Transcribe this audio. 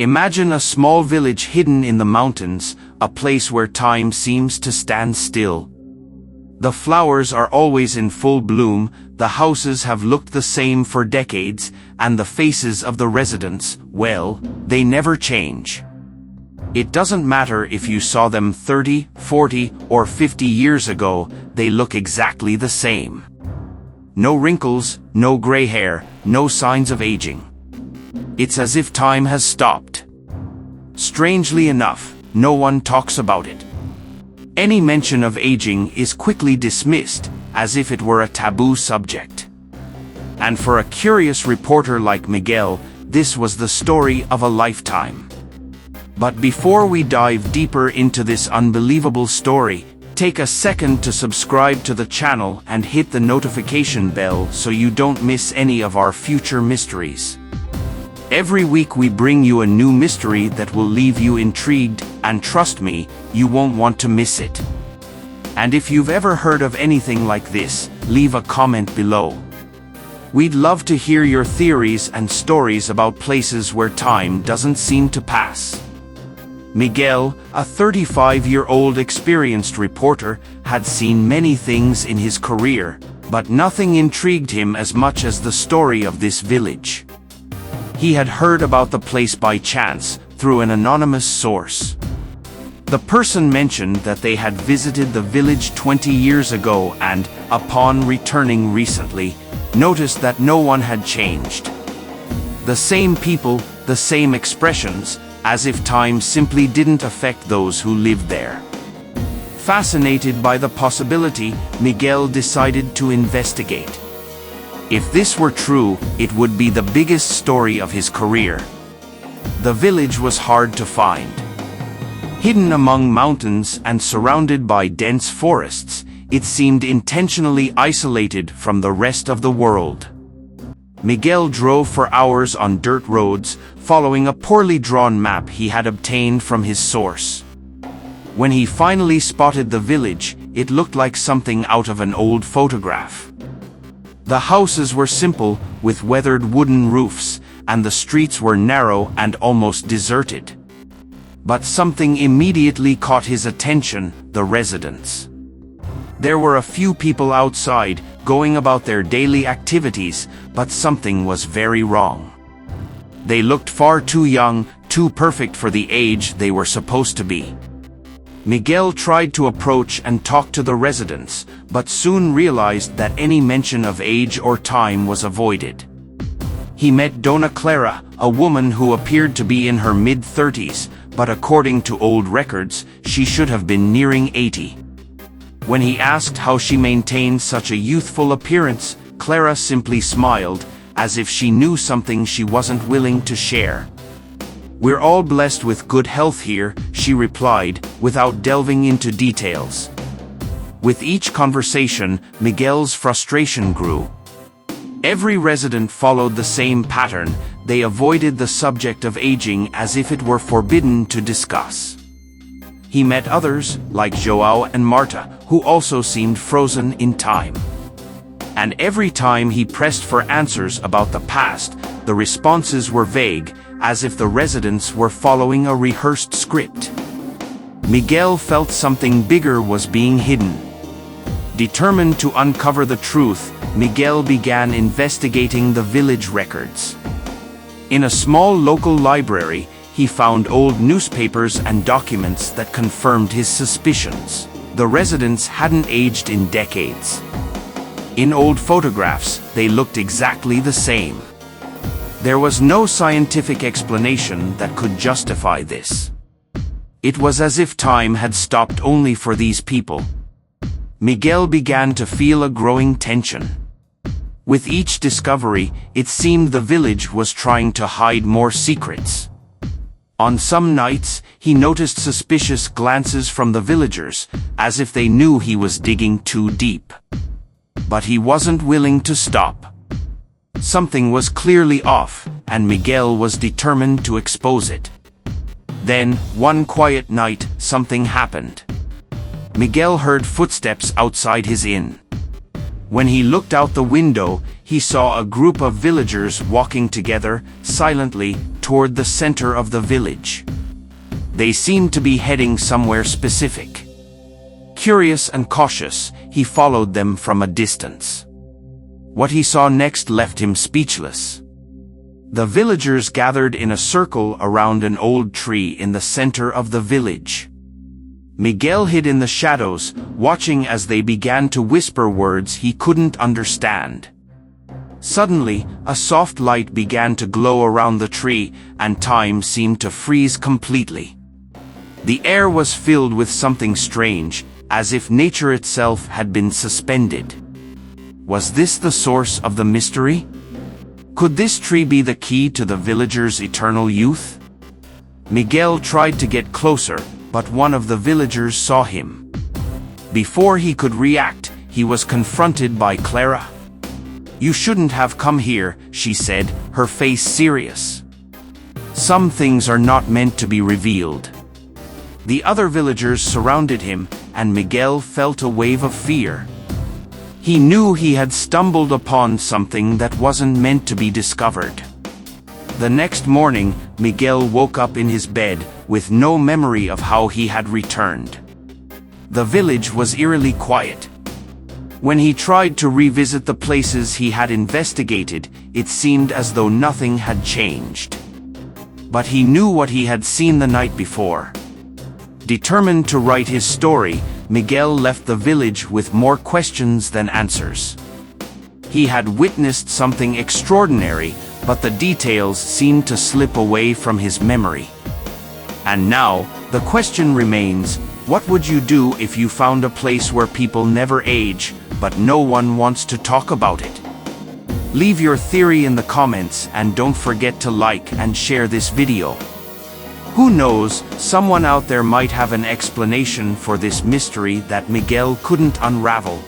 Imagine a small village hidden in the mountains, a place where time seems to stand still. The flowers are always in full bloom, the houses have looked the same for decades, and the faces of the residents, well, they never change. It doesn't matter if you saw them 30, 40, or 50 years ago, they look exactly the same. No wrinkles, no gray hair, no signs of aging. It's as if time has stopped. Strangely enough, no one talks about it. Any mention of aging is quickly dismissed, as if it were a taboo subject. And for a curious reporter like Miguel, this was the story of a lifetime. But before we dive deeper into this unbelievable story, take a second to subscribe to the channel and hit the notification bell so you don't miss any of our future mysteries. Every week we bring you a new mystery that will leave you intrigued, and trust me, you won't want to miss it. And if you've ever heard of anything like this, leave a comment below. We'd love to hear your theories and stories about places where time doesn't seem to pass. Miguel, a 35-year-old experienced reporter, had seen many things in his career, but nothing intrigued him as much as the story of this village. He had heard about the place by chance, through an anonymous source. The person mentioned that they had visited the village 20 years ago and, upon returning recently, noticed that no one had changed. The same people, the same expressions, as if time simply didn't affect those who lived there. Fascinated by the possibility, Miguel decided to investigate. If this were true, it would be the biggest story of his career. The village was hard to find. Hidden among mountains and surrounded by dense forests, it seemed intentionally isolated from the rest of the world. Miguel drove for hours on dirt roads, following a poorly drawn map he had obtained from his source. When he finally spotted the village, it looked like something out of an old photograph. The houses were simple, with weathered wooden roofs, and the streets were narrow and almost deserted. But something immediately caught his attention: the residents. There were a few people outside, going about their daily activities, but something was very wrong. They looked far too young, too perfect for the age they were supposed to be. Miguel tried to approach and talk to the residents, but soon realized that any mention of age or time was avoided. He met Dona Clara, a woman who appeared to be in her mid-30s, but according to old records, she should have been nearing 80. When he asked how she maintained such a youthful appearance, Clara simply smiled, as if she knew something she wasn't willing to share. "We're all blessed with good health here," she replied, without delving into details. With each conversation, Miguel's frustration grew. Every resident followed the same pattern: they avoided the subject of aging as if it were forbidden to discuss. He met others, like Joao and Marta, who also seemed frozen in time. And every time he pressed for answers about the past, the responses were vague, as if the residents were following a rehearsed script. Miguel felt something bigger was being hidden. Determined to uncover the truth, Miguel began investigating the village records. In a small local library, he found old newspapers and documents that confirmed his suspicions. The residents hadn't aged in decades. In old photographs, they looked exactly the same. There was no scientific explanation that could justify this. It was as if time had stopped only for these people. Miguel began to feel a growing tension. With each discovery, it seemed the village was trying to hide more secrets. On some nights, he noticed suspicious glances from the villagers, as if they knew he was digging too deep. But he wasn't willing to stop. Something was clearly off, and Miguel was determined to expose it. Then, one quiet night, something happened. Miguel heard footsteps outside his inn. When he looked out the window, he saw a group of villagers walking together, silently, toward the center of the village. They seemed to be heading somewhere specific. Curious and cautious, he followed them from a distance. What he saw next left him speechless. The villagers gathered in a circle around an old tree in the center of the village. Miguel hid in the shadows, watching as they began to whisper words he couldn't understand. Suddenly, a soft light began to glow around the tree, and time seemed to freeze completely. The air was filled with something strange, as if nature itself had been suspended. Was this the source of the mystery? Could this tree be the key to the villagers' eternal youth? Miguel tried to get closer, but one of the villagers saw him. Before he could react, he was confronted by Clara. "You shouldn't have come here," she said, her face serious. "Some things are not meant to be revealed." The other villagers surrounded him, and Miguel felt a wave of fear. He knew he had stumbled upon something that wasn't meant to be discovered. The next morning, Miguel woke up in his bed, with no memory of how he had returned. The village was eerily quiet. When he tried to revisit the places he had investigated, it seemed as though nothing had changed. But he knew what he had seen the night before. Determined to write his story, Miguel left the village with more questions than answers. He had witnessed something extraordinary, but the details seemed to slip away from his memory. And now, the question remains, what would you do if you found a place where people never age, but no one wants to talk about it? Leave your theory in the comments, and don't forget to like and share this video. Who knows, someone out there might have an explanation for this mystery that Miguel couldn't unravel.